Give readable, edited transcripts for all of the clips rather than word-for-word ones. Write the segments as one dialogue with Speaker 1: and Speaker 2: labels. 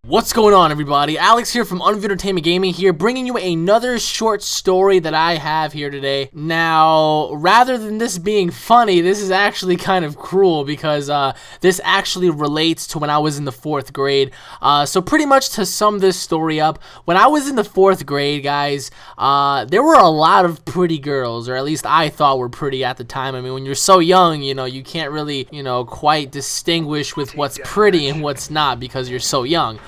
Speaker 1: What's going on, everybody? Alex here from UnrealEntGaming here, bringing you another short story that I have here today. Now, rather than this being funny, this is actually kind of cruel because this actually relates to when I was in the 4th grade. So pretty much to sum this story up, when I was in the 4th grade, guys, there were a lot of pretty girls, or at least I thought were pretty at the time. I mean, when you're so young, you know, you can't really, quite distinguish with what's pretty and what's not because you're so young.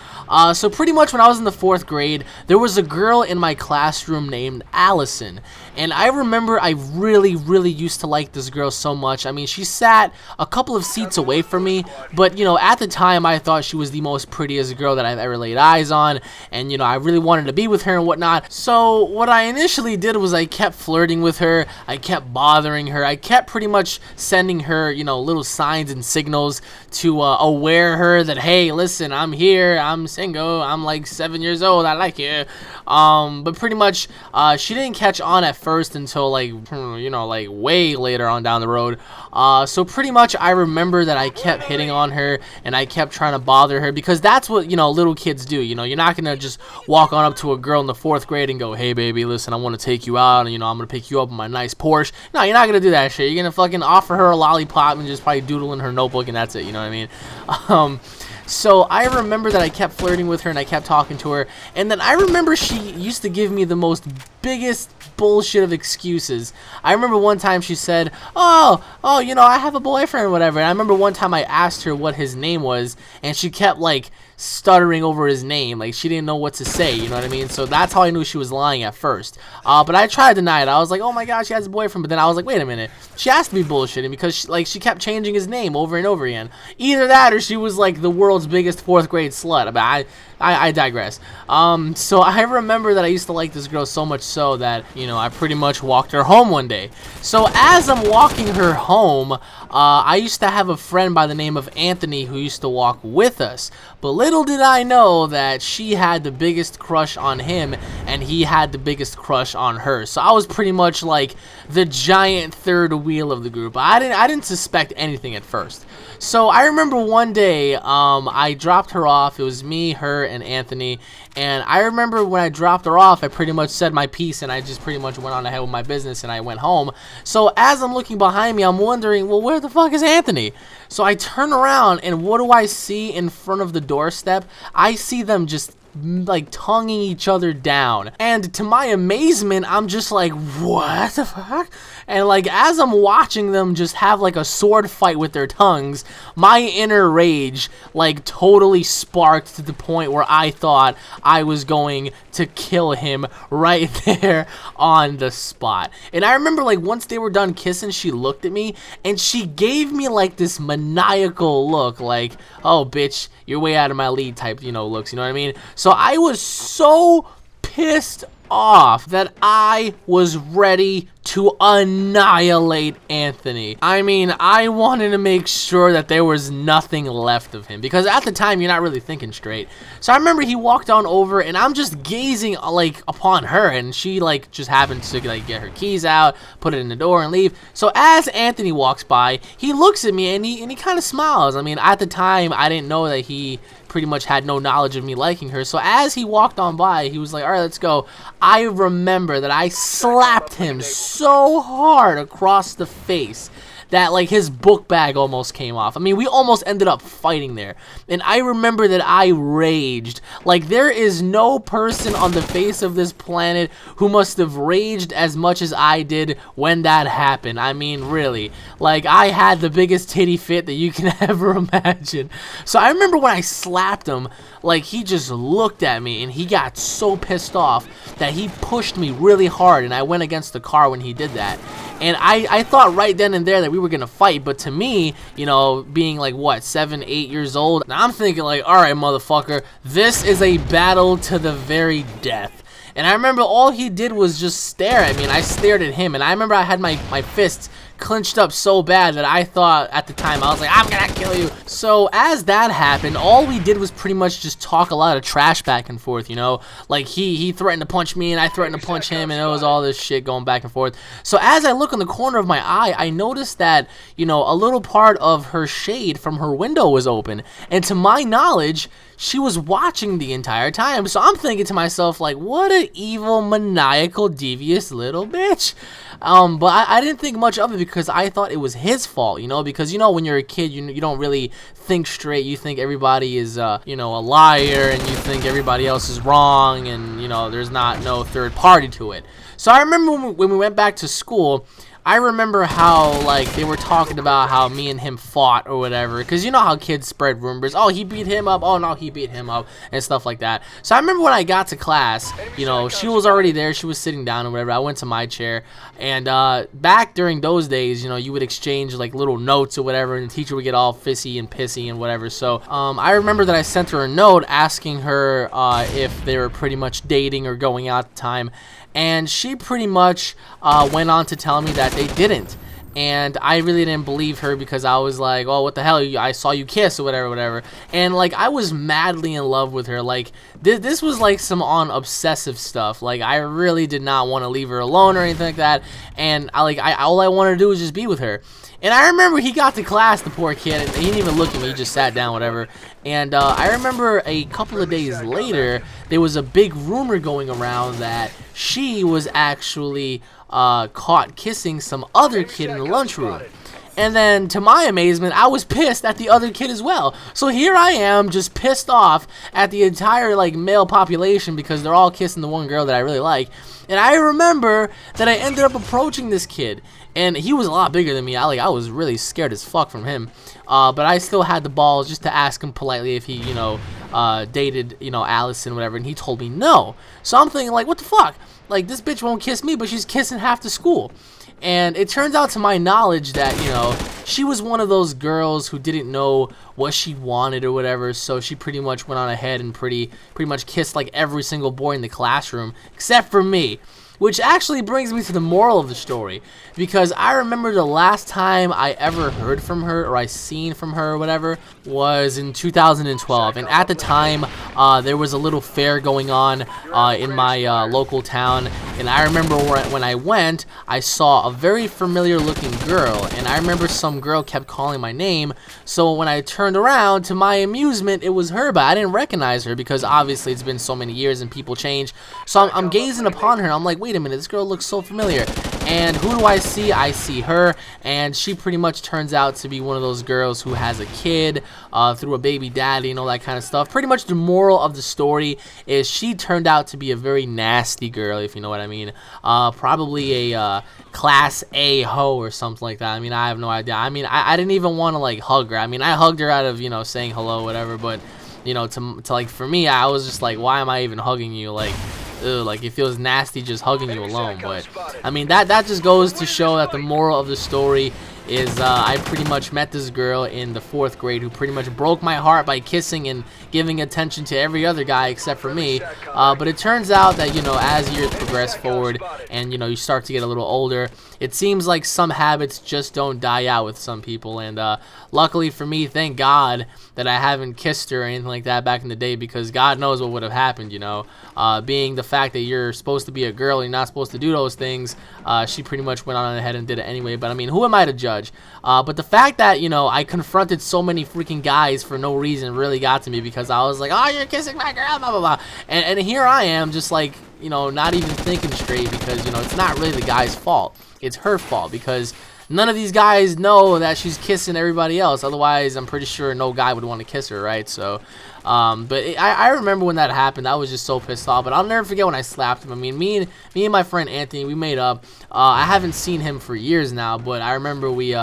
Speaker 1: So pretty much when I was in the 4th grade, there was a girl in my classroom named Allison. And I remember I really used to like this girl so much. I mean, she sat a couple of seats away from me, but, at the time I thought she was the most prettiest girl that I've ever laid eyes on. And, I really wanted to be with her and whatnot. So what I initially did was I kept flirting with her. I kept bothering her. I kept pretty much sending her, little signs and signals to aware her that, hey, listen, I'm here. I'm single. I'm like 7 years old. I like you. But pretty much she didn't catch on at first until like way later on down the road. So pretty much I remember that I kept hitting on her and I kept trying to bother her because that's what little kids do. You're not gonna just walk on up to a girl in the 4th grade and go, hey baby, listen, I want to take you out, and I'm gonna pick you up in my nice Porsche. No, you're not gonna do that shit. You're gonna fucking offer her a lollipop and just probably doodle in her notebook, and that's it. You know what I mean? So I remember that I kept flirting with her and I kept talking to her, and then I remember she used to give me the most biggest bullshit of excuses. I remember one time she said, oh, I have a boyfriend or whatever. And I remember one time I asked her what his name was, and she kept like stuttering over his name, like she didn't know what to say, you know what I mean? So that's how I knew she was lying at first. But I tried to deny it. I was like, oh my god, she has a boyfriend. But then I was like, wait a minute, she has to be bullshitting because she kept changing his name over and over again. Either that or she was like the world's biggest 4th grade slut. But I digress. So I remember that I used to like this girl so much so that, I pretty much walked her home one day. So as I'm walking her home, I used to have a friend by the name of Anthony who used to walk with us. But little did I know that she had the biggest crush on him and he had the biggest crush on her. So I was pretty much like the giant third wheel of the group. I didn't suspect anything at first. So I remember one day I dropped her off. It was me, her, and Anthony. And I remember when I dropped her off, I pretty much said my piece and I just pretty much went on ahead with my business and I went home. So as I'm looking behind me, I'm wondering, well, where the fuck is Anthony? So I turn around and what do I see in front of the doorstep? I see them just like tonguing each other down, and to my amazement I'm just like, what the fuck? And like as I'm watching them just have like a sword fight with their tongues, my inner rage like totally sparked to the point where I thought I was going to kill him right there on the spot. And I remember like once they were done kissing, she looked at me and she gave me like this maniacal look, like, oh bitch, you're way out of my league type, looks, you know what I mean? So I was so pissed off that I was ready to annihilate Anthony. I mean, I wanted to make sure that there was nothing left of him because at the time you're not really thinking straight. So I remember he walked on over and I'm just gazing like upon her, and she like just happened to like get her keys out, put it in the door and leave. So as Anthony walks by, he looks at me and he kind of smiles. I mean, at the time I didn't know that he pretty much had no knowledge of me liking her. So as he walked on by, he was like, all right, let's go. I remember that I slapped him so hard across the face that like his book bag almost came off. I mean, we almost ended up fighting there. And I remember that I raged. Like there is no person on the face of this planet who must have raged as much as I did when that happened. I mean, really. Like I had the biggest titty fit that you can ever imagine. So I remember when I slapped him, like he just looked at me and he got so pissed off that he pushed me really hard and I went against the car when he did that. And I thought right then and there that we were gonna fight, but to me, being like what, 7, 8 years old, I'm thinking like, all right, motherfucker, this is a battle to the very death. And I remember all he did was just stare at me, and I stared at him. And I remember I had my fists clinched up so bad that I thought at the time, I was like, I'm gonna kill you. So as that happened, all we did was pretty much just talk a lot of trash back and forth, you know? Like he threatened to punch me and I threatened to punch him, and it was all this shit going back and forth. So as I look in the corner of my eye, I noticed that, you know, a little part of her shade from her window was open. And to my knowledge, she was watching the entire time. So I'm thinking to myself, like, what an evil, maniacal, devious little bitch. But I didn't think much of it because I thought it was his fault, you know, because, you know, when you're a kid, you don't really think straight. You think everybody is, you know, a liar, and you think everybody else is wrong, and, you know, there's no third party to it. So I remember when we went back to school, I remember how, like, they were talking about how me and him fought or whatever, because you know how kids spread rumors. Oh, he beat him up. Oh, no, he beat him up, and stuff like that. So I remember when I got to class, you know, she was already there. She was sitting down or whatever. I went to my chair, and back during those days, you know, you would exchange, like, little notes or whatever, and the teacher would get all fissy and pissy and whatever. So I remember that I sent her a note asking her if they were pretty much dating or going out at the time. And she pretty much went on to tell me that they didn't. And I really didn't believe her because I was like, oh, what the hell? I saw you kiss or whatever. And, like, I was madly in love with her. Like, this was, like, some obsessive stuff. Like, I really did not want to leave her alone or anything like that. And, all I wanted to do was just be with her. And I remember he got to class, the poor kid, and he didn't even look at me. He just sat down, whatever. And I remember a couple of days later, there was a big rumor going around that she was actually caught kissing some other kid in the lunchroom. And then, to my amazement, I was pissed at the other kid as well. So here I am, just pissed off at the entire, like, male population because they're all kissing the one girl that I really like. And I remember that I ended up approaching this kid. And he was a lot bigger than me. I was really scared as fuck from him. But I still had the balls just to ask him politely if he, you know, dated, you know, Allison, whatever. And he told me no. So I'm thinking, like, what the fuck? Like, this bitch won't kiss me, but she's kissing half the school. And it turns out, to my knowledge, that, you know, she was one of those girls who didn't know what she wanted or whatever, so she pretty much went on ahead and pretty much kissed, like, every single boy in the classroom, except for me. Which actually brings me to the moral of the story, because I remember the last time I ever heard from her, or I seen from her or whatever, was in 2012. And at the time, there was a little fair going on in my local town. And I remember when I went, I saw a very familiar looking girl. And I remember some girl kept calling my name. So when I turned around, to my amusement, it was her, but I didn't recognize her because obviously it's been so many years and people change. So I'm gazing upon her, and I'm like, wait a minute, this girl looks so familiar. And who do I see? I see her, and she pretty much turns out to be one of those girls who has a kid through a baby daddy and all that kind of stuff. Pretty much the moral of the story is she turned out to be a very nasty girl, if you know what I mean. Probably a class A hoe or something like that. I mean, I have no idea. I mean, I didn't even want to, like, hug her. I mean, I hugged her out of, you know, saying hello, whatever, but, you know, to like, for me, I was just like, why am I even hugging you? Like, ugh, like, it feels nasty just hugging you alone. But I mean, that just goes to show that the moral of the story is I pretty much met this girl in the 4th grade who pretty much broke my heart by kissing and giving attention to every other guy except for me. But it turns out that, you know, as years progress forward and, you know, you start to get a little older, it seems like some habits just don't die out with some people. And luckily for me, thank God that I haven't kissed her or anything like that back in the day, because God knows what would have happened, you know. Being the fact that you're supposed to be a girl, you're not supposed to do those things, she pretty much went on ahead and did it anyway. But I mean, who am I to judge? But the fact that, you know, I confronted so many freaking guys for no reason really got to me, because I was like, oh, you're kissing my girl, blah, blah, blah. And here I am just like, you know, not even thinking straight, because, you know, it's not really the guy's fault. It's her fault, because none of these guys know that she's kissing everybody else. Otherwise, I'm pretty sure no guy would want to kiss her, right? So, I remember when that happened. I was just so pissed off. But I'll never forget when I slapped him. I mean, me and my friend Anthony, we made up. I haven't seen him for years now, but I remember we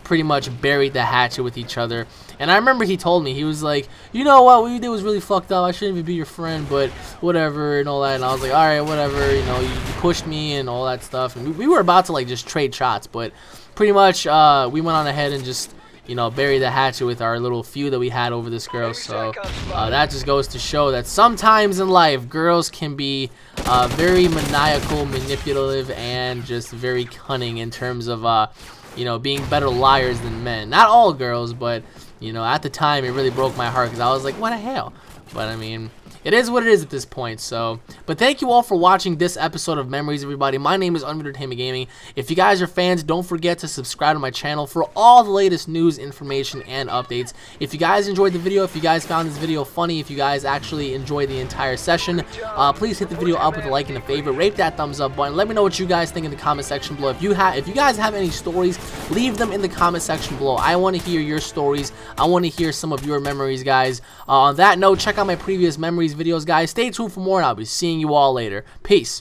Speaker 1: pretty much buried the hatchet with each other. And I remember he told me, he was like, you know what you did was really fucked up. I shouldn't even be your friend, but whatever and all that. And I was like, all right, whatever. You know, you pushed me and all that stuff. And we were about to, like, just trade shots, but pretty much we went on ahead and just, you know, bury the hatchet with our little feud that we had over this girl. So that just goes to show that sometimes in life, girls can be very maniacal, manipulative, and just very cunning in terms of you know, being better liars than men. Not all girls, but, you know, at the time it really broke my heart because I was like, what the hell? But I mean, it is what it is at this point. So, but thank you all for watching this episode of Memories, everybody. My name is UnrealEntGaming. If you guys are fans, don't forget to subscribe to my channel for all the latest news, information, and updates. If you guys enjoyed the video, if you guys found this video funny, if you guys actually enjoyed the entire session, please hit the video up with a like and a favorite. Rate that thumbs up button. Let me know what you guys think in the comment section below. If you guys have any stories, leave them in the comment section below. I want to hear your stories. I want to hear some of your memories, guys. On that note, check out my previous memories videos, guys. Stay tuned for more, and I'll be seeing you all later. Peace.